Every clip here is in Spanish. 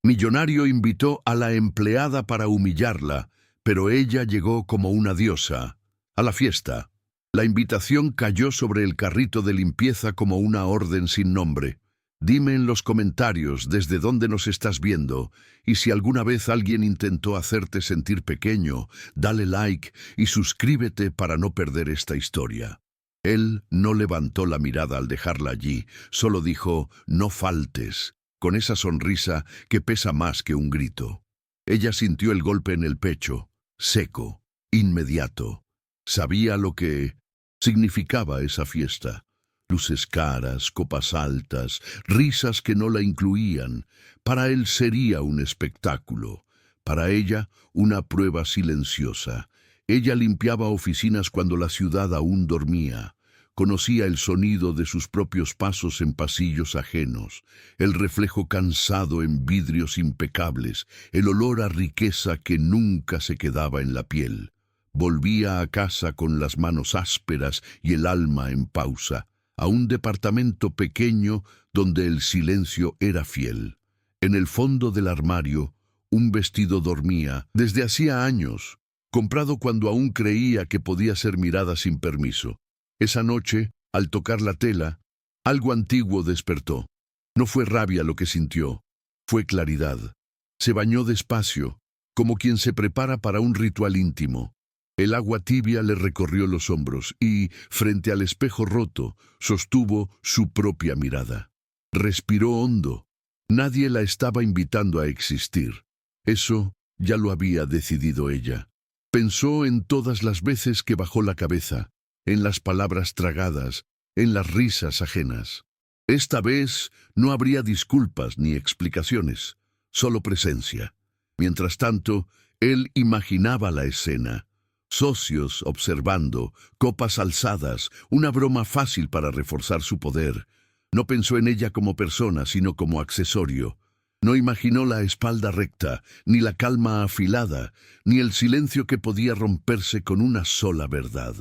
Millonario invitó a la empleada para humillarla, pero ella llegó como una diosa a la fiesta. La invitación cayó sobre el carrito de limpieza como una orden sin nombre. Dime en los comentarios desde dónde nos estás viendo, y si alguna vez alguien intentó hacerte sentir pequeño, dale like y suscríbete para no perder esta historia. Él no levantó la mirada al dejarla allí, solo dijo, no faltes, con esa sonrisa que pesa más que un grito. Ella sintió el golpe en el pecho, seco, inmediato. Sabía lo que significaba esa fiesta. Luces caras, copas altas, risas que no la incluían. Para él sería un espectáculo. Para ella, una prueba silenciosa. Ella limpiaba oficinas cuando la ciudad aún dormía. Conocía el sonido de sus propios pasos en pasillos ajenos, el reflejo cansado en vidrios impecables, el olor a riqueza que nunca se quedaba en la piel. Volvía a casa con las manos ásperas y el alma en pausa, a un departamento pequeño donde el silencio era fiel. En el fondo del armario, un vestido dormía desde hacía años, comprado cuando aún creía que podía ser mirada sin permiso. Esa noche, al tocar la tela, algo antiguo despertó. No fue rabia lo que sintió, fue claridad. Se bañó despacio, como quien se prepara para un ritual íntimo. El agua tibia le recorrió los hombros y, frente al espejo roto, sostuvo su propia mirada. Respiró hondo. Nadie la estaba invitando a existir. Eso ya lo había decidido ella. Pensó en todas las veces que bajó la cabeza, en las palabras tragadas, en las risas ajenas. Esta vez no habría disculpas ni explicaciones, solo presencia. Mientras tanto, él imaginaba la escena. Socios observando, copas alzadas, una broma fácil para reforzar su poder. No pensó en ella como persona, sino como accesorio. No imaginó la espalda recta, ni la calma afilada, ni el silencio que podía romperse con una sola verdad.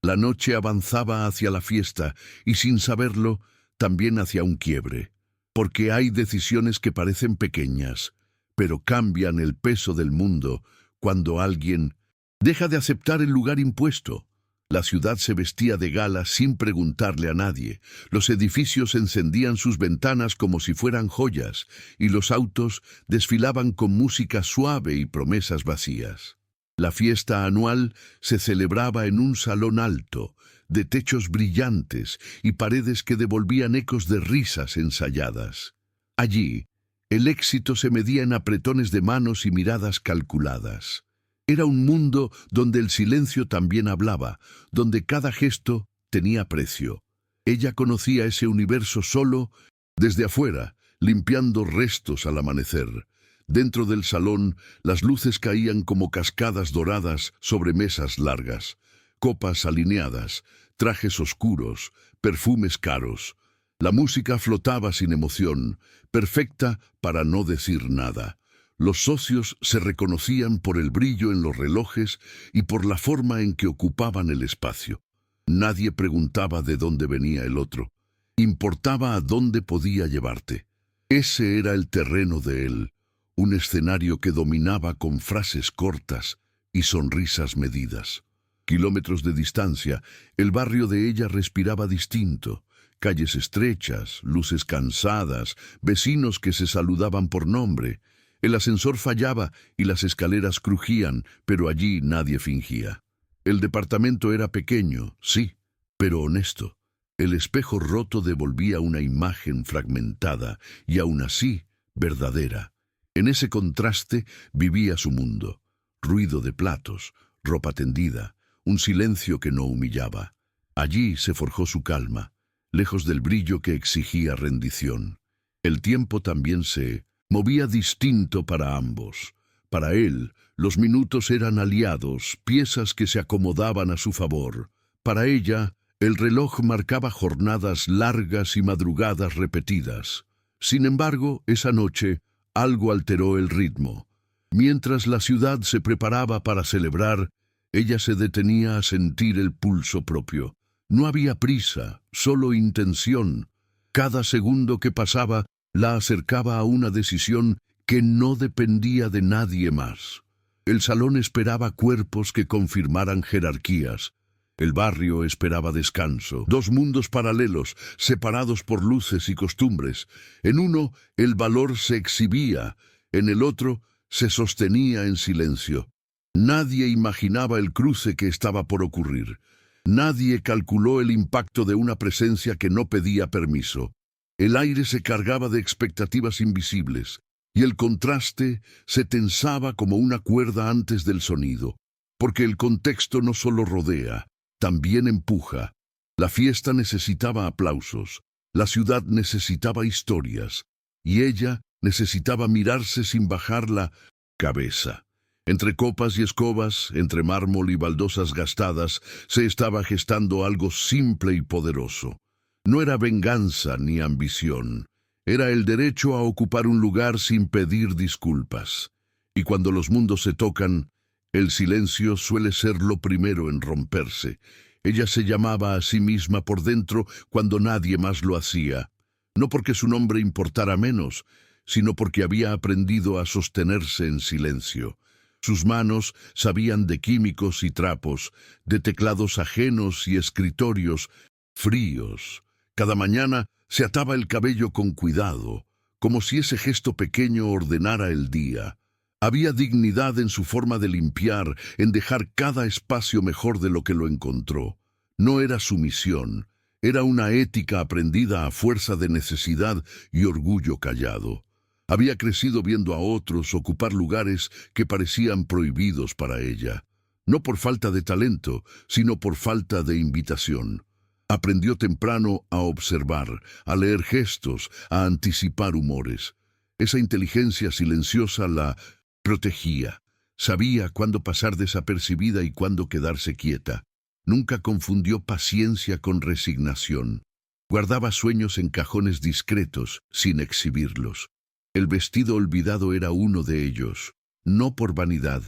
La noche avanzaba hacia la fiesta y, sin saberlo, también hacia un quiebre. Porque hay decisiones que parecen pequeñas, pero cambian el peso del mundo cuando alguien deja de aceptar el lugar impuesto. La ciudad se vestía de gala sin preguntarle a nadie. Los edificios encendían sus ventanas como si fueran joyas, y los autos desfilaban con música suave y promesas vacías. La fiesta anual se celebraba en un salón alto, de techos brillantes y paredes que devolvían ecos de risas ensayadas. Allí, el éxito se medía en apretones de manos y miradas calculadas. Era un mundo donde el silencio también hablaba, donde cada gesto tenía precio. Ella conocía ese universo solo desde afuera, limpiando restos al amanecer. Dentro del salón, las luces caían como cascadas doradas sobre mesas largas, copas alineadas, trajes oscuros, perfumes caros. La música flotaba sin emoción, perfecta para no decir nada. Los socios se reconocían por el brillo en los relojes y por la forma en que ocupaban el espacio. Nadie preguntaba de dónde venía el otro. Importaba a dónde podía llevarte. Ese era el terreno de él, un escenario que dominaba con frases cortas y sonrisas medidas. Kilómetros de distancia, el barrio de ella respiraba distinto. Calles estrechas, luces cansadas, vecinos que se saludaban por nombre. El ascensor fallaba y las escaleras crujían, pero allí nadie fingía. El departamento era pequeño, sí, pero honesto. El espejo roto devolvía una imagen fragmentada y aún así verdadera. En ese contraste vivía su mundo. Ruido de platos, ropa tendida, un silencio que no humillaba. Allí se forjó su calma, lejos del brillo que exigía rendición. El tiempo también se movía distinto para ambos. Para él, los minutos eran aliados, piezas que se acomodaban a su favor. Para ella, el reloj marcaba jornadas largas y madrugadas repetidas. Sin embargo, esa noche, algo alteró el ritmo. Mientras la ciudad se preparaba para celebrar, ella se detenía a sentir el pulso propio. No había prisa, solo intención. Cada segundo que pasaba la acercaba a una decisión que no dependía de nadie más. El salón esperaba cuerpos que confirmaran jerarquías. El barrio esperaba descanso. Dos mundos paralelos, separados por luces y costumbres. En uno, el valor se exhibía, en el otro, se sostenía en silencio. Nadie imaginaba el cruce que estaba por ocurrir. Nadie calculó el impacto de una presencia que no pedía permiso. El aire se cargaba de expectativas invisibles, y el contraste se tensaba como una cuerda antes del sonido, porque el contexto no solo rodea, también empuja. La fiesta necesitaba aplausos, la ciudad necesitaba historias, y ella necesitaba mirarse sin bajar la cabeza. Entre copas y escobas, entre mármol y baldosas gastadas, se estaba gestando algo simple y poderoso. No era venganza ni ambición. Era el derecho a ocupar un lugar sin pedir disculpas. Y cuando los mundos se tocan, el silencio suele ser lo primero en romperse. Ella se llamaba a sí misma por dentro cuando nadie más lo hacía. No porque su nombre importara menos, sino porque había aprendido a sostenerse en silencio. Sus manos sabían de químicos y trapos, de teclados ajenos y escritorios fríos. Cada mañana se ataba el cabello con cuidado, como si ese gesto pequeño ordenara el día. Había dignidad en su forma de limpiar, en dejar cada espacio mejor de lo que lo encontró. No era sumisión, era una ética aprendida a fuerza de necesidad y orgullo callado. Había crecido viendo a otros ocupar lugares que parecían prohibidos para ella, no por falta de talento, sino por falta de invitación. Aprendió temprano a observar, a leer gestos, a anticipar humores. Esa inteligencia silenciosa la protegía. Sabía cuándo pasar desapercibida y cuándo quedarse quieta. Nunca confundió paciencia con resignación. Guardaba sueños en cajones discretos, sin exhibirlos. El vestido olvidado era uno de ellos, no por vanidad,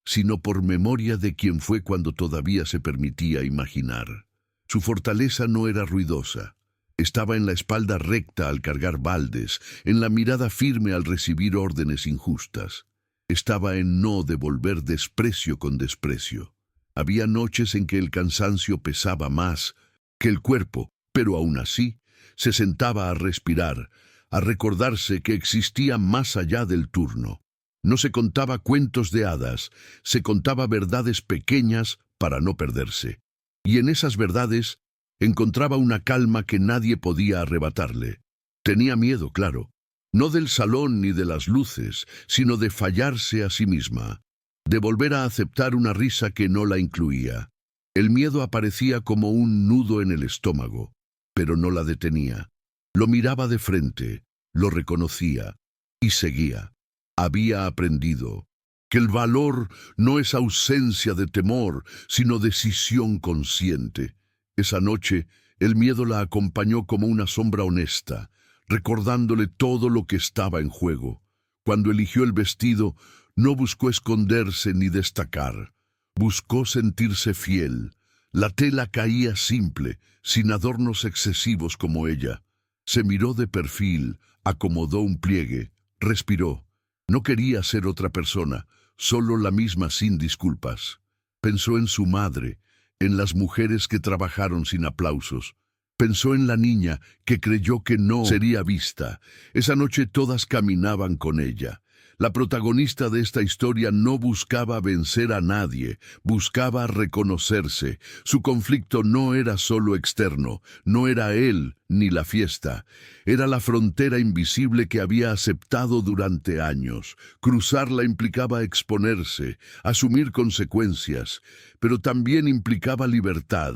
sino por memoria de quien fue cuando todavía se permitía imaginar. Su fortaleza no era ruidosa. Estaba en la espalda recta al cargar baldes, en la mirada firme al recibir órdenes injustas. Estaba en no devolver desprecio con desprecio. Había noches en que el cansancio pesaba más que el cuerpo, pero aún así se sentaba a respirar, a recordarse que existía más allá del turno. No se contaba cuentos de hadas, se contaba verdades pequeñas para no perderse. Y en esas verdades encontraba una calma que nadie podía arrebatarle. Tenía miedo, claro, no del salón ni de las luces, sino de fallarse a sí misma, de volver a aceptar una risa que no la incluía. El miedo aparecía como un nudo en el estómago, pero no la detenía. Lo miraba de frente, lo reconocía y seguía. Había aprendido que el valor no es ausencia de temor, sino decisión consciente. Esa noche, el miedo la acompañó como una sombra honesta, recordándole todo lo que estaba en juego. Cuando eligió el vestido, no buscó esconderse ni destacar. Buscó sentirse fiel. La tela caía simple, sin adornos excesivos como ella. Se miró de perfil, acomodó un pliegue, respiró. No quería ser otra persona, solo la misma sin disculpas. Pensó en su madre, en las mujeres que trabajaron sin aplausos. Pensó en la niña que creyó que no sería vista. Esa noche todas caminaban con ella. La protagonista de esta historia no buscaba vencer a nadie, buscaba reconocerse. Su conflicto no era solo externo, no era él ni la fiesta. Era la frontera invisible que había aceptado durante años. Cruzarla implicaba exponerse, asumir consecuencias, pero también implicaba libertad.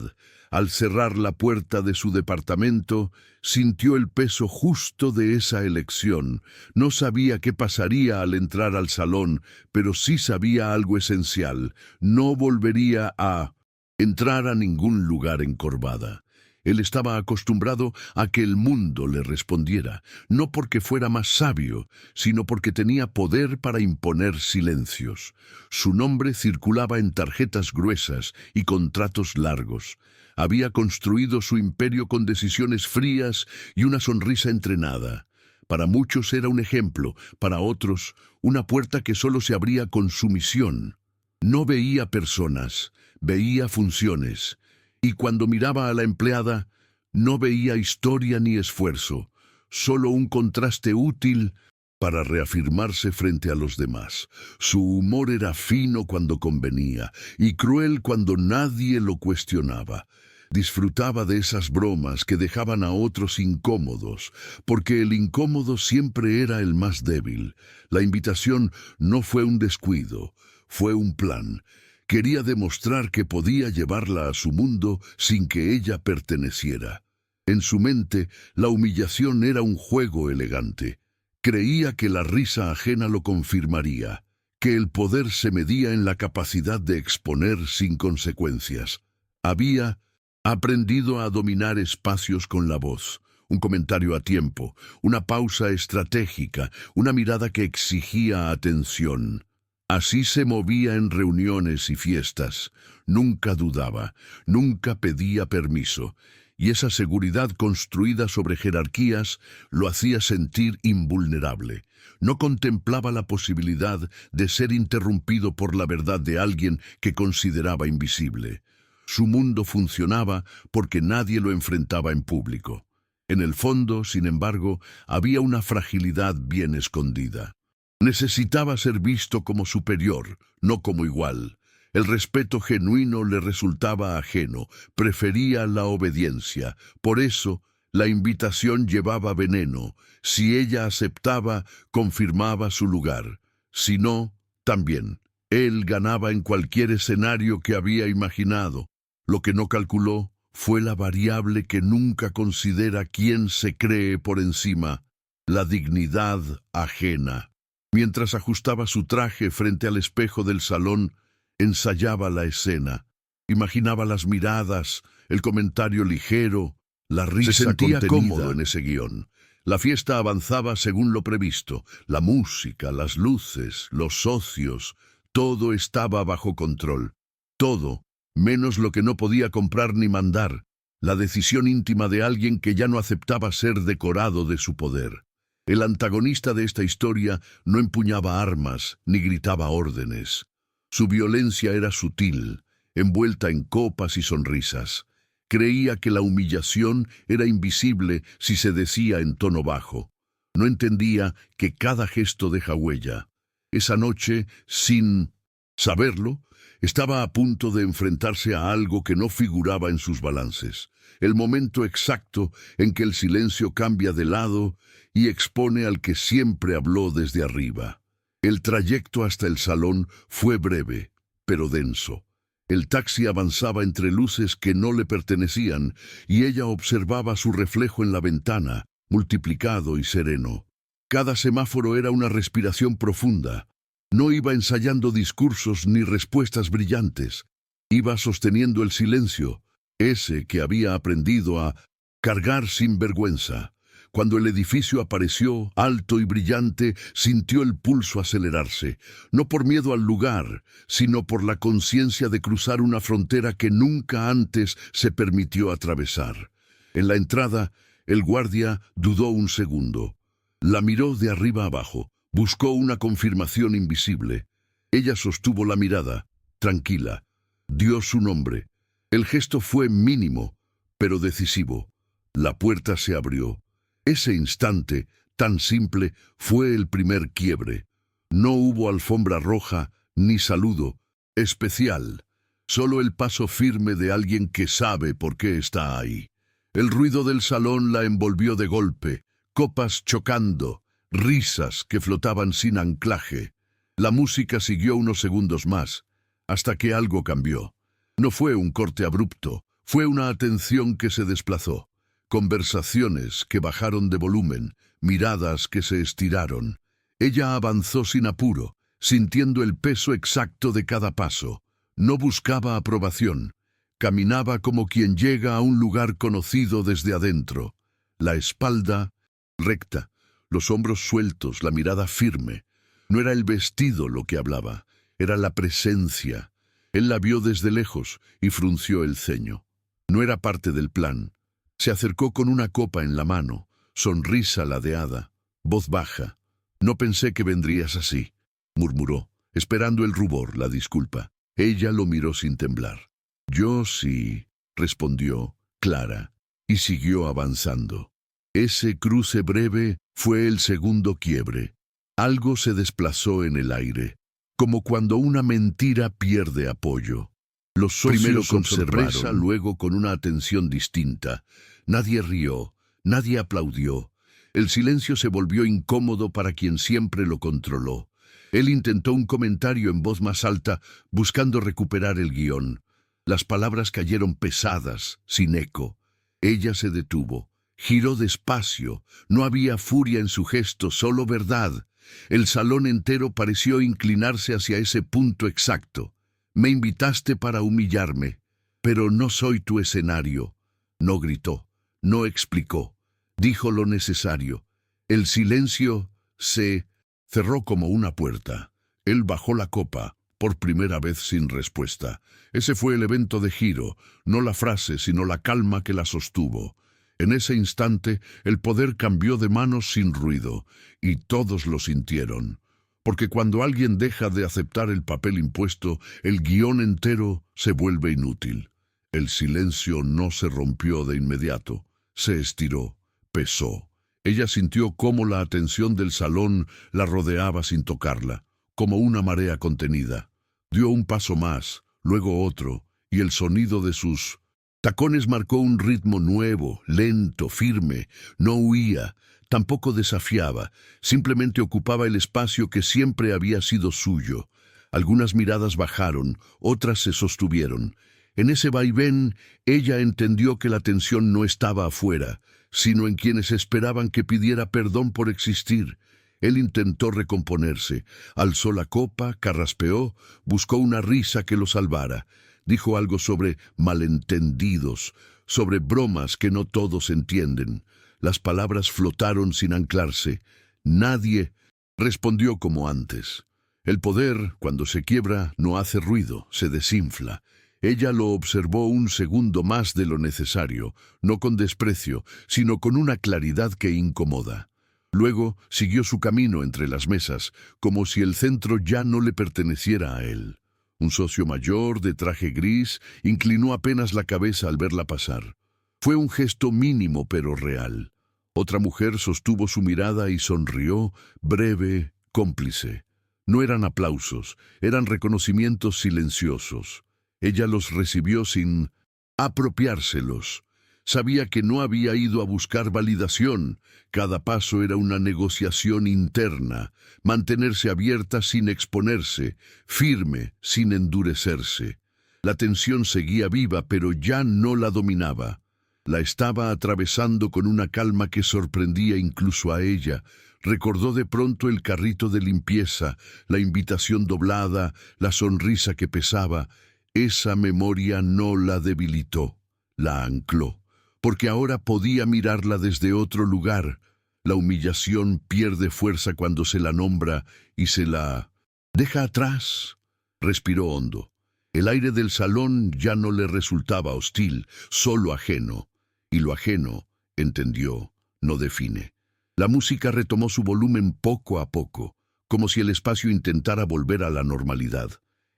Al cerrar la puerta de su departamento, sintió el peso justo de esa elección. No sabía qué pasaría al entrar al salón, pero sí sabía algo esencial. No volvería a entrar a ningún lugar encorvada. Él estaba acostumbrado a que el mundo le respondiera, no porque fuera más sabio, sino porque tenía poder para imponer silencios. Su nombre circulaba en tarjetas gruesas y contratos largos. Había construido su imperio con decisiones frías y una sonrisa entrenada. Para muchos era un ejemplo, para otros una puerta que solo se abría con sumisión. No veía personas, veía funciones, y cuando miraba a la empleada, no veía historia ni esfuerzo, solo un contraste útil para reafirmarse frente a los demás. Su humor era fino cuando convenía y cruel cuando nadie lo cuestionaba. Disfrutaba de esas bromas que dejaban a otros incómodos, porque el incómodo siempre era el más débil. La invitación no fue un descuido, fue un plan. Quería demostrar que podía llevarla a su mundo sin que ella perteneciera. En su mente, la humillación era un juego elegante. Creía que la risa ajena lo confirmaría, que el poder se medía en la capacidad de exponer sin consecuencias. Había aprendido a dominar espacios con la voz, un comentario a tiempo, una pausa estratégica, una mirada que exigía atención. Así se movía en reuniones y fiestas. Nunca dudaba, nunca pedía permiso, y esa seguridad construida sobre jerarquías lo hacía sentir invulnerable. No contemplaba la posibilidad de ser interrumpido por la verdad de alguien que consideraba invisible. Su mundo funcionaba porque nadie lo enfrentaba en público. En el fondo, sin embargo, había una fragilidad bien escondida. Necesitaba ser visto como superior, no como igual. El respeto genuino le resultaba ajeno, prefería la obediencia. Por eso, la invitación llevaba veneno. Si ella aceptaba, confirmaba su lugar. Si no, también. Él ganaba en cualquier escenario que había imaginado. Lo que no calculó fue la variable que nunca considera quién se cree por encima, la dignidad ajena. Mientras ajustaba su traje frente al espejo del salón, ensayaba la escena. Imaginaba las miradas, el comentario ligero, la risa contenida. Se sentía cómodo en ese guión. La fiesta avanzaba según lo previsto. La música, las luces, los socios, todo estaba bajo control. Todo, menos lo que no podía comprar ni mandar, la decisión íntima de alguien que ya no aceptaba ser decorado de su poder. El antagonista de esta historia no empuñaba armas ni gritaba órdenes. Su violencia era sutil, envuelta en copas y sonrisas. Creía que la humillación era invisible si se decía en tono bajo. No entendía que cada gesto deja huella. Esa noche, sin saberlo, estaba a punto de enfrentarse a algo que no figuraba en sus balances. El momento exacto en que el silencio cambia de lado y expone al que siempre habló desde arriba. El trayecto hasta el salón fue breve, pero denso. El taxi avanzaba entre luces que no le pertenecían y ella observaba su reflejo en la ventana, multiplicado y sereno. Cada semáforo era una respiración profunda. No iba ensayando discursos ni respuestas brillantes. Iba sosteniendo el silencio, ese que había aprendido a cargar sin vergüenza. Cuando el edificio apareció, alto y brillante, sintió el pulso acelerarse, no por miedo al lugar, sino por la conciencia de cruzar una frontera que nunca antes se permitió atravesar. En la entrada, el guardia dudó un segundo. La miró de arriba abajo. Buscó una confirmación invisible. Ella sostuvo la mirada, tranquila. Dio su nombre. El gesto fue mínimo, pero decisivo. La puerta se abrió. Ese instante, tan simple, fue el primer quiebre. No hubo alfombra roja ni saludo especial. Solo el paso firme de alguien que sabe por qué está ahí. El ruido del salón la envolvió de golpe, copas chocando, risas que flotaban sin anclaje. La música siguió unos segundos más, hasta que algo cambió. No fue un corte abrupto, fue una atención que se desplazó. Conversaciones que bajaron de volumen, miradas que se estiraron. Ella avanzó sin apuro, sintiendo el peso exacto de cada paso. No buscaba aprobación. Caminaba como quien llega a un lugar conocido desde adentro. La espalda recta, los hombros sueltos, la mirada firme. No era el vestido lo que hablaba, era la presencia. Él la vio desde lejos y frunció el ceño. No era parte del plan. Se acercó con una copa en la mano, sonrisa ladeada. voz baja. «No pensé que vendrías así», murmuró, esperando el rubor, la disculpa. Ella lo miró sin temblar. «Yo sí», respondió, clara, y siguió avanzando. Ese cruce breve fue el segundo quiebre. Algo se desplazó en el aire, como cuando una mentira pierde apoyo. Los socios primero con sorpresa, luego con una atención distinta. Nadie rió, nadie aplaudió. El silencio se volvió incómodo para quien siempre lo controló. Él intentó un comentario en voz más alta, buscando recuperar el guión. Las palabras cayeron pesadas, sin eco. Ella se detuvo, giró despacio. No había furia en su gesto, solo verdad. El salón entero pareció inclinarse hacia ese punto exacto. «Me invitaste para humillarme, pero no soy tu escenario». No gritó, no explicó, dijo lo necesario. El silencio se cerró como una puerta. Él bajó la copa, por primera vez sin respuesta. Ese fue el evento de giro, no la frase, sino la calma que la sostuvo. En ese instante, el poder cambió de manos sin ruido, y todos lo sintieron. Porque cuando alguien deja de aceptar el papel impuesto, el guión entero se vuelve inútil. El silencio no se rompió de inmediato, se estiró, pesó. Ella sintió cómo la atención del salón la rodeaba sin tocarla, como una marea contenida. Dio un paso más, luego otro, y el sonido de sus tacones marcó un ritmo nuevo, lento, firme. No huía, tampoco desafiaba, simplemente ocupaba el espacio que siempre había sido suyo. Algunas miradas bajaron, otras se sostuvieron. En ese vaivén, ella entendió que la tensión no estaba afuera, sino en quienes esperaban que pidiera perdón por existir. Él intentó recomponerse, alzó la copa, carraspeó, buscó una risa que lo salvara. Dijo algo sobre malentendidos, sobre bromas que no todos entienden. Las palabras flotaron sin anclarse. Nadie respondió como antes. El poder, cuando se quiebra, no hace ruido, se desinfla. Ella lo observó un segundo más de lo necesario, no con desprecio, sino con una claridad que incomoda. Luego siguió su camino entre las mesas, como si el centro ya no le perteneciera a él. Un socio mayor, de traje gris, inclinó apenas la cabeza al verla pasar. Fue un gesto mínimo pero real. Otra mujer sostuvo su mirada y sonrió, breve, cómplice. No eran aplausos, eran reconocimientos silenciosos. Ella los recibió sin apropiárselos. Sabía que no había ido a buscar validación. Cada paso era una negociación interna, mantenerse abierta sin exponerse, firme sin endurecerse. La tensión seguía viva, pero ya no la dominaba. La estaba atravesando con una calma que sorprendía incluso a ella. Recordó de pronto el carrito de limpieza, la invitación doblada, la sonrisa que pesaba. Esa memoria no la debilitó, la ancló, porque ahora podía mirarla desde otro lugar. La humillación pierde fuerza cuando se la nombra y se la deja atrás. Respiró hondo. El aire del salón ya no le resultaba hostil, solo ajeno. Y lo ajeno, entendió, no define. La música retomó su volumen poco a poco, como si el espacio intentara volver a la normalidad.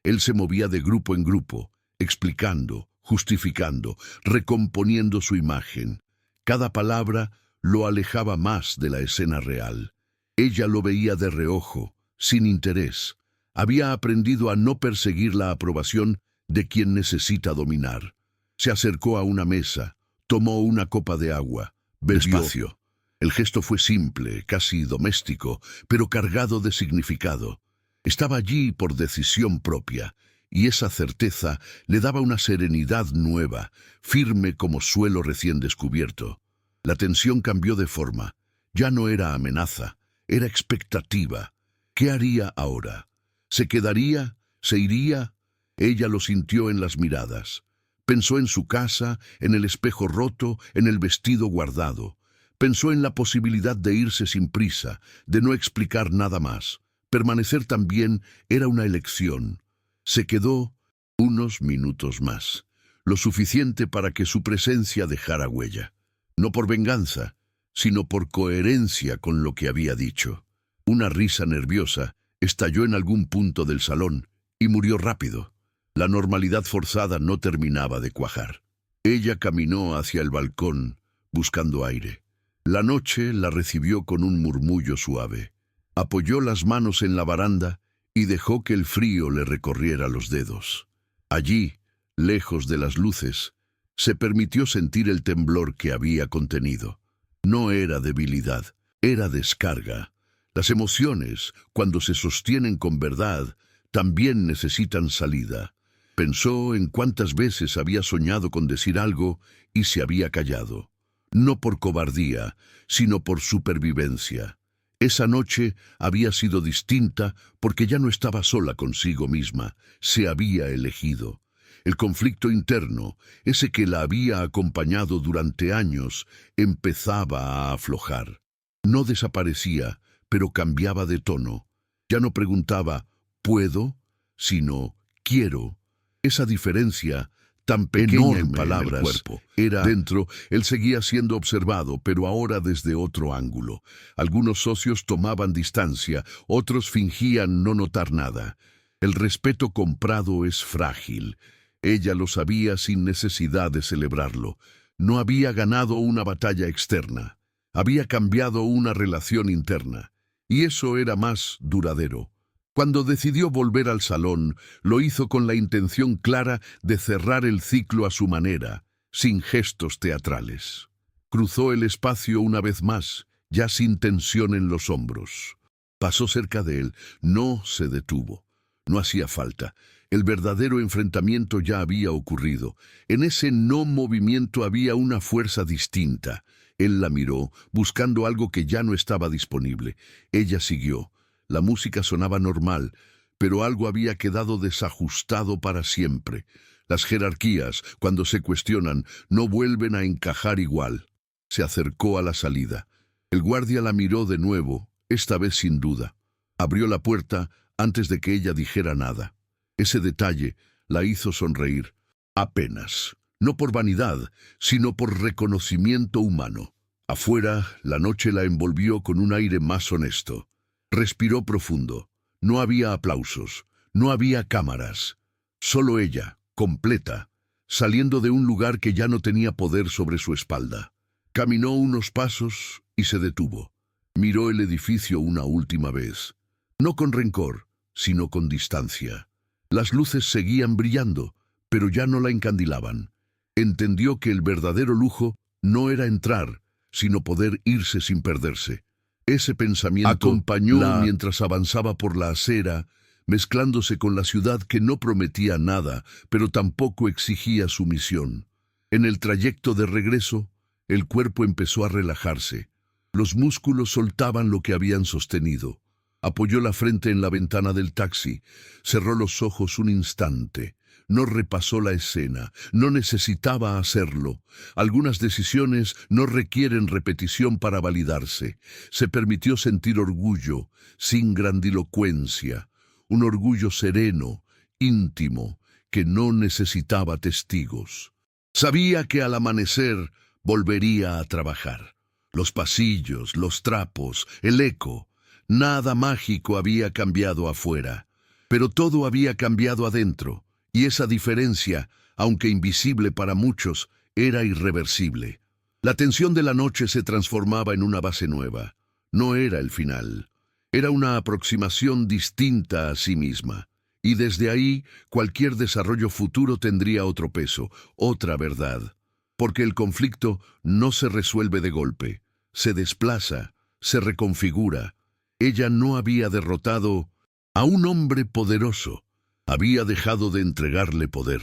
Él se movía de grupo en grupo, explicando, justificando, recomponiendo su imagen. Cada palabra lo alejaba más de la escena real. Ella lo veía de reojo, sin interés. Había aprendido a no perseguir la aprobación de quien necesita dominar. Se acercó a una mesa, tomó una copa de agua, bebió. Despacio. El gesto fue simple, casi doméstico, pero cargado de significado. Estaba allí por decisión propia, y esa certeza le daba una serenidad nueva, firme como suelo recién descubierto. La tensión cambió de forma. Ya no era amenaza, era expectativa. ¿Qué haría ahora? ¿Se quedaría? ¿Se iría? Ella lo sintió en las miradas. Pensó en su casa, en el espejo roto, en el vestido guardado. Pensó en la posibilidad de irse sin prisa, de no explicar nada más. Permanecer también era una elección. Se quedó unos minutos más, lo suficiente para que su presencia dejara huella. No por venganza, sino por coherencia con lo que había dicho. Una risa nerviosa estalló en algún punto del salón y murió rápido. La normalidad forzada no terminaba de cuajar. Ella caminó hacia el balcón, buscando aire. La noche la recibió con un murmullo suave. Apoyó las manos en la baranda y dejó que el frío le recorriera los dedos. Allí, lejos de las luces, se permitió sentir el temblor que había contenido. No era debilidad, era descarga. Las emociones, cuando se sostienen con verdad, también necesitan salida. Pensó en cuántas veces había soñado con decir algo y se había callado. No por cobardía, sino por supervivencia. Esa noche había sido distinta porque ya no estaba sola consigo misma, se había elegido. El conflicto interno, ese que la había acompañado durante años, empezaba a aflojar. No desaparecía, pero cambiaba de tono. Ya no preguntaba «¿puedo?», sino «quiero». Esa diferencia, tan pequeña en palabras, cuerpo, era dentro. Él seguía siendo observado, pero ahora desde otro ángulo. Algunos socios tomaban distancia, otros fingían no notar nada. El respeto comprado es frágil. Ella lo sabía sin necesidad de celebrarlo. No había ganado una batalla externa. Había cambiado una relación interna. Y eso era más duradero. Cuando decidió volver al salón, lo hizo con la intención clara de cerrar el ciclo a su manera, sin gestos teatrales. Cruzó el espacio una vez más, ya sin tensión en los hombros. Pasó cerca de él, no se detuvo. No hacía falta. El verdadero enfrentamiento ya había ocurrido. En ese no movimiento había una fuerza distinta. Él la miró, buscando algo que ya no estaba disponible. Ella siguió. La música sonaba normal, pero algo había quedado desajustado para siempre. Las jerarquías, cuando se cuestionan, no vuelven a encajar igual. Se acercó a la salida. El guardia la miró de nuevo, esta vez sin duda. Abrió la puerta antes de que ella dijera nada. Ese detalle la hizo sonreír. Apenas. No por vanidad, sino por reconocimiento humano. Afuera, la noche la envolvió con un aire más honesto. Respiró profundo. No había aplausos, no había cámaras. Solo ella, completa, saliendo de un lugar que ya no tenía poder sobre su espalda. Caminó unos pasos y se detuvo. Miró el edificio una última vez. No con rencor, sino con distancia. Las luces seguían brillando, pero ya no la encandilaban. Entendió que el verdadero lujo no era entrar, sino poder irse sin perderse. Ese pensamiento acompañó mientras avanzaba por la acera, mezclándose con la ciudad que no prometía nada, pero tampoco exigía sumisión. En el trayecto de regreso, el cuerpo empezó a relajarse. Los músculos soltaban lo que habían sostenido. Apoyó la frente en la ventana del taxi, cerró los ojos un instante. No repasó la escena, no necesitaba hacerlo. Algunas decisiones no requieren repetición para validarse. Se permitió sentir orgullo, sin grandilocuencia. Un orgullo sereno, íntimo, que no necesitaba testigos. Sabía que al amanecer volvería a trabajar. Los pasillos, los trapos, el eco. Nada mágico había cambiado afuera, pero todo había cambiado adentro. Y esa diferencia, aunque invisible para muchos, era irreversible. La tensión de la noche se transformaba en una base nueva. No era el final. Era una aproximación distinta a sí misma. Y desde ahí, cualquier desarrollo futuro tendría otro peso, otra verdad. Porque el conflicto no se resuelve de golpe. Se desplaza, se reconfigura. Ella no había derrotado a un hombre poderoso. Había dejado de entregarle poder.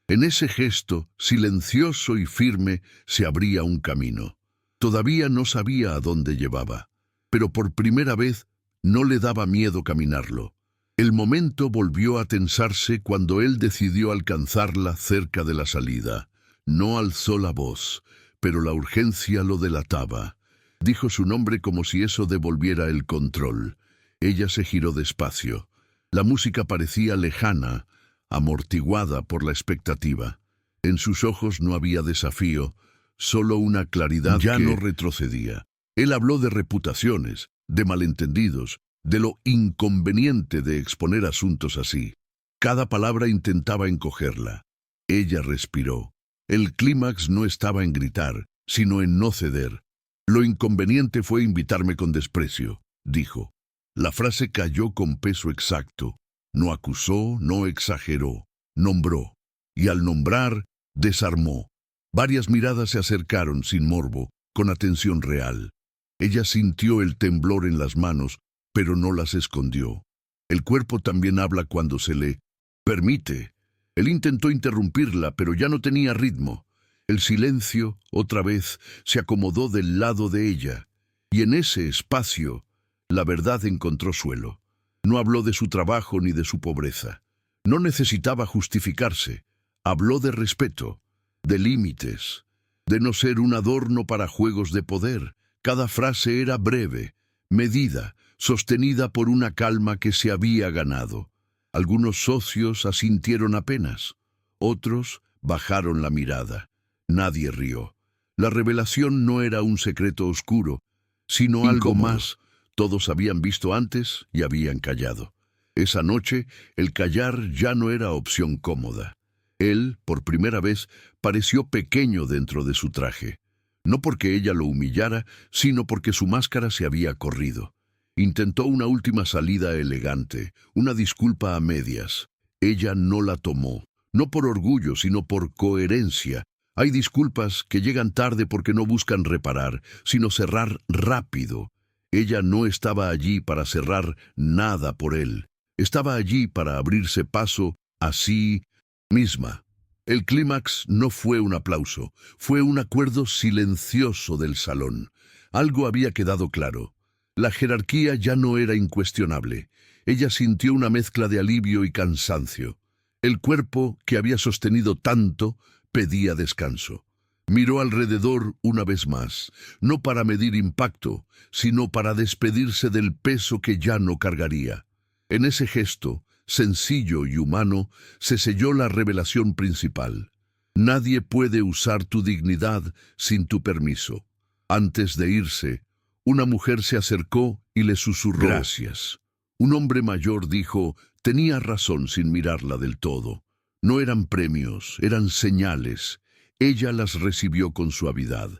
En ese gesto, silencioso y firme, se abría un camino. Todavía no sabía a dónde llevaba, pero por primera vez no le daba miedo caminarlo. El momento volvió a tensarse cuando él decidió alcanzarla cerca de la salida. No alzó la voz, pero la urgencia lo delataba. Dijo su nombre como si eso devolviera el control. Ella se giró despacio. La música parecía lejana, amortiguada por la expectativa. En sus ojos no había desafío, solo una claridad que no retrocedía. Él habló de reputaciones, de malentendidos, de lo inconveniente de exponer asuntos así. Cada palabra intentaba encogerla. Ella respiró. El clímax no estaba en gritar, sino en no ceder. Lo inconveniente fue invitarme con desprecio, dijo. La frase cayó con peso exacto. No acusó, no exageró, nombró. Y al nombrar, desarmó. Varias miradas se acercaron sin morbo, con atención real. Ella sintió el temblor en las manos, pero no las escondió. El cuerpo también habla cuando se le permite. Él intentó interrumpirla, pero ya no tenía ritmo. El silencio, otra vez, se acomodó del lado de ella, y en ese espacio, la verdad encontró suelo. No habló de su trabajo ni de su pobreza. No necesitaba justificarse. Habló de respeto, de límites, de no ser un adorno para juegos de poder. Cada frase era breve, medida, sostenida por una calma que se había ganado. Algunos socios asintieron apenas, otros bajaron la mirada. Nadie rió. La revelación no era un secreto oscuro, sino algo más. Todos habían visto antes y habían callado. Esa noche, el callar ya no era opción cómoda. Él, por primera vez, pareció pequeño dentro de su traje. No porque ella lo humillara, sino porque su máscara se había corrido. Intentó una última salida elegante, una disculpa a medias. Ella no la tomó, no por orgullo, sino por coherencia. Hay disculpas que llegan tarde porque no buscan reparar, sino cerrar rápido. Ella no estaba allí para cerrar nada por él. Estaba allí para abrirse paso a sí misma. El clímax no fue un aplauso, fue un acuerdo silencioso del salón. Algo había quedado claro. La jerarquía ya no era incuestionable. Ella sintió una mezcla de alivio y cansancio. El cuerpo, que había sostenido tanto, pedía descanso. Miró alrededor una vez más, no para medir impacto, sino para despedirse del peso que ya no cargaría. En ese gesto, sencillo y humano, se selló la revelación principal. Nadie puede usar tu dignidad sin tu permiso. Antes de irse, una mujer se acercó y le susurró: «Gracias». Un hombre mayor dijo: «Tenía razón», sin mirarla del todo. No eran premios, eran señales. Ella las recibió con suavidad.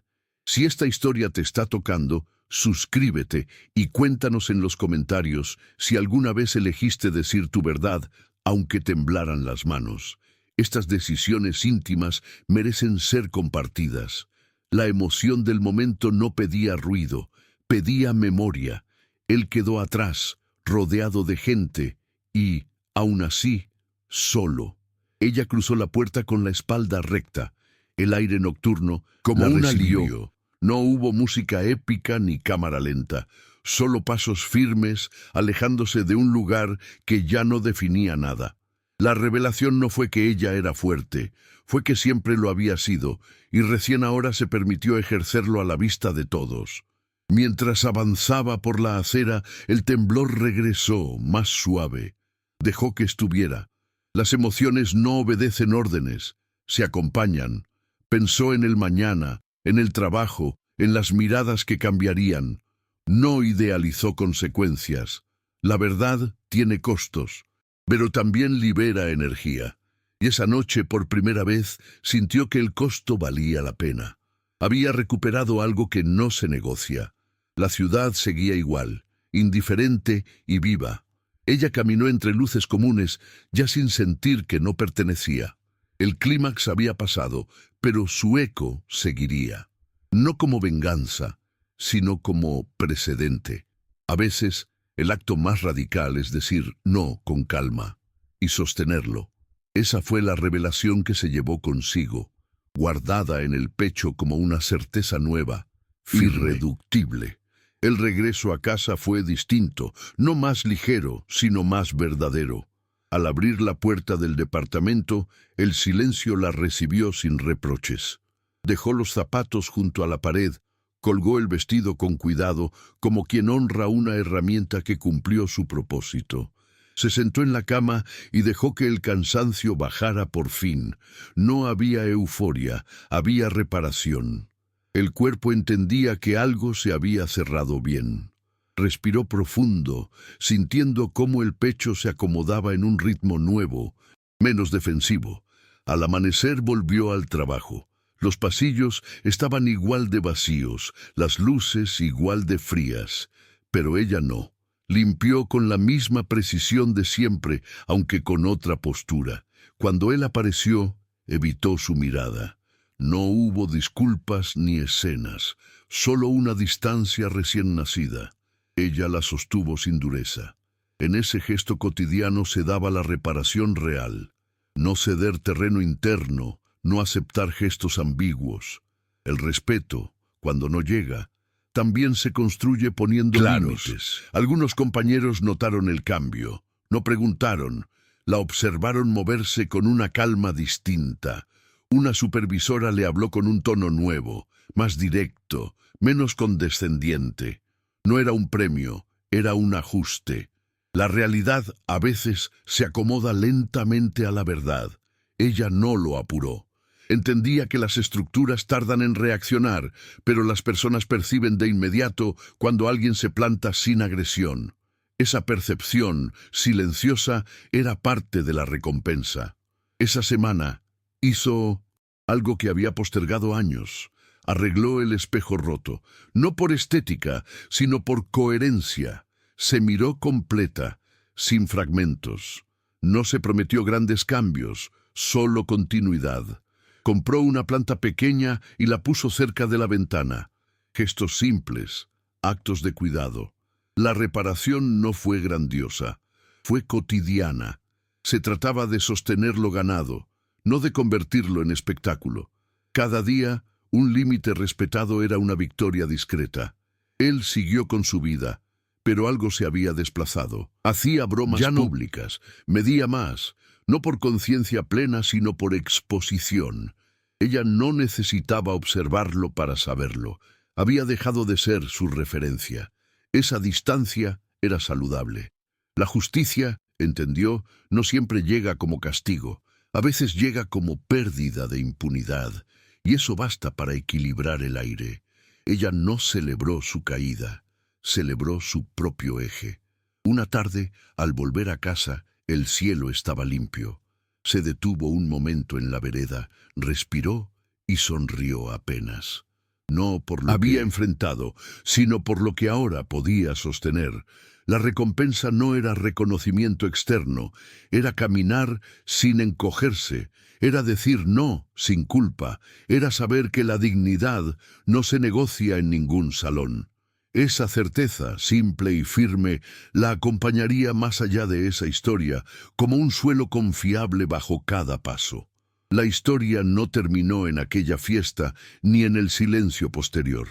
Si esta historia te está tocando, suscríbete y cuéntanos en los comentarios si alguna vez elegiste decir tu verdad, aunque temblaran las manos. Estas decisiones íntimas merecen ser compartidas. La emoción del momento no pedía ruido, pedía memoria. Él quedó atrás, rodeado de gente, y, aún así, solo. Ella cruzó la puerta con la espalda recta. El aire nocturno, como un alivio. No hubo música épica ni cámara lenta, solo pasos firmes, alejándose de un lugar que ya no definía nada. La revelación no fue que ella era fuerte, fue que siempre lo había sido, y recién ahora se permitió ejercerlo a la vista de todos. Mientras avanzaba por la acera, el temblor regresó, más suave. Dejó que estuviera. Las emociones no obedecen órdenes, se acompañan. Pensó en el mañana, en el trabajo, en las miradas que cambiarían. No idealizó consecuencias. La verdad tiene costos, pero también libera energía. Y esa noche, por primera vez, sintió que el costo valía la pena. Había recuperado algo que no se negocia. La ciudad seguía igual, indiferente y viva. Ella caminó entre luces comunes, ya sin sentir que no pertenecía. El clímax había pasado, pero su eco seguiría. No como venganza, sino como precedente. A veces, el acto más radical es decir no con calma y sostenerlo. Esa fue la revelación que se llevó consigo, guardada en el pecho como una certeza nueva, irreductible. El regreso a casa fue distinto, no más ligero, sino más verdadero. Al abrir la puerta del departamento, el silencio la recibió sin reproches. Dejó los zapatos junto a la pared, colgó el vestido con cuidado, como quien honra una herramienta que cumplió su propósito. Se sentó en la cama y dejó que el cansancio bajara por fin. No había euforia, había reparación. El cuerpo entendía que algo se había cerrado bien. Respiró profundo, sintiendo cómo el pecho se acomodaba en un ritmo nuevo, menos defensivo. Al amanecer volvió al trabajo. Los pasillos estaban igual de vacíos, las luces igual de frías, pero ella no. Limpió con la misma precisión de siempre, aunque con otra postura. Cuando él apareció, evitó su mirada. No hubo disculpas ni escenas, solo una distancia recién nacida. Ella la sostuvo sin dureza. En ese gesto cotidiano se daba la reparación real. No ceder terreno interno, no aceptar gestos ambiguos. El respeto, cuando no llega, también se construye poniendo límites. Algunos compañeros notaron el cambio, no preguntaron, la observaron moverse con una calma distinta. Una supervisora le habló con un tono nuevo, más directo, menos condescendiente. No era un premio, era un ajuste. La realidad a veces se acomoda lentamente a la verdad. Ella no lo apuró. Entendía que las estructuras tardan en reaccionar, pero las personas perciben de inmediato cuando alguien se planta sin agresión. Esa percepción, silenciosa, era parte de la recompensa. Esa semana hizo algo que había postergado años. Arregló el espejo roto, no por estética, sino por coherencia. Se miró completa, sin fragmentos. No se prometió grandes cambios, solo continuidad. Compró una planta pequeña y la puso cerca de la ventana. Gestos simples, actos de cuidado. La reparación no fue grandiosa, fue cotidiana. Se trataba de sostener lo ganado, no de convertirlo en espectáculo. Cada día, un límite respetado era una victoria discreta. Él siguió con su vida, pero algo se había desplazado. Hacía bromas públicas, medía más, no por conciencia plena, sino por exposición. Ella no necesitaba observarlo para saberlo. Había dejado de ser su referencia. Esa distancia era saludable. La justicia, entendió, no siempre llega como castigo. A veces llega como pérdida de impunidad, y eso basta para equilibrar el aire. Ella no celebró su caída, celebró su propio eje. Una tarde, al volver a casa, el cielo estaba limpio. Se detuvo un momento en la vereda, respiró y sonrió apenas. No por lo había enfrentado, sino por lo que ahora podía sostener. La recompensa no era reconocimiento externo, era caminar sin encogerse, era decir no sin culpa, era saber que la dignidad no se negocia en ningún salón. Esa certeza, simple y firme, la acompañaría más allá de esa historia, como un suelo confiable bajo cada paso. La historia no terminó en aquella fiesta ni en el silencio posterior.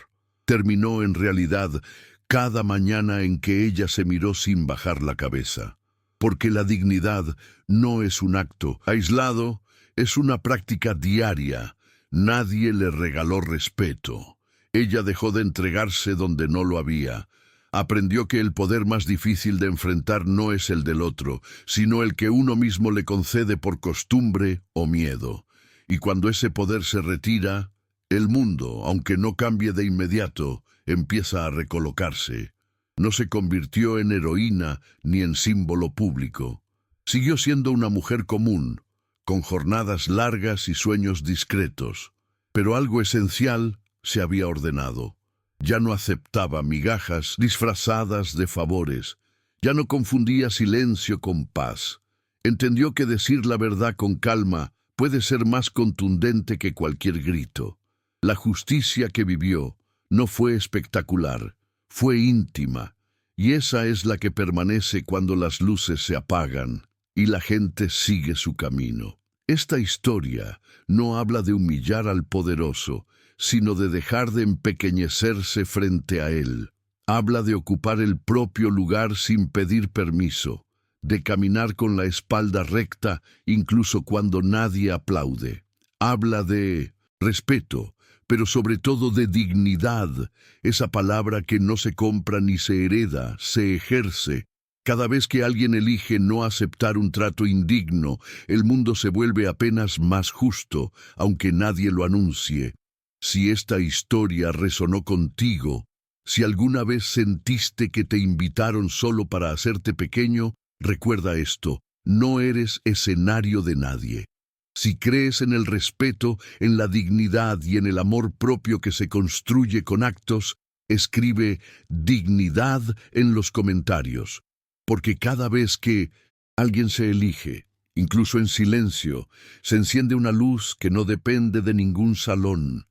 Terminó en realidad cada mañana en que ella se miró sin bajar la cabeza. Porque la dignidad no es un acto aislado, es una práctica diaria. Nadie le regaló respeto. Ella dejó de entregarse donde no lo había. Aprendió que el poder más difícil de enfrentar no es el del otro, sino el que uno mismo le concede por costumbre o miedo. Y cuando ese poder se retira, el mundo, aunque no cambie de inmediato, empieza a recolocarse. No se convirtió en heroína ni en símbolo público. Siguió siendo una mujer común, con jornadas largas y sueños discretos. Pero algo esencial se había ordenado. Ya no aceptaba migajas disfrazadas de favores. Ya no confundía silencio con paz. Entendió que decir la verdad con calma puede ser más contundente que cualquier grito. La justicia que vivió no fue espectacular, fue íntima, y esa es la que permanece cuando las luces se apagan y la gente sigue su camino. Esta historia no habla de humillar al poderoso, sino de dejar de empequeñecerse frente a él. Habla de ocupar el propio lugar sin pedir permiso, de caminar con la espalda recta incluso cuando nadie aplaude. Habla de respeto, pero sobre todo de dignidad, esa palabra que no se compra ni se hereda, se ejerce. Cada vez que alguien elige no aceptar un trato indigno, el mundo se vuelve apenas más justo, aunque nadie lo anuncie. Si esta historia resonó contigo, si alguna vez sentiste que te invitaron solo para hacerte pequeño, recuerda esto: no eres escenario de nadie. Si crees en el respeto, en la dignidad y en el amor propio que se construye con actos, escribe dignidad en los comentarios, porque cada vez que alguien se elige, incluso en silencio, se enciende una luz que no depende de ningún salón,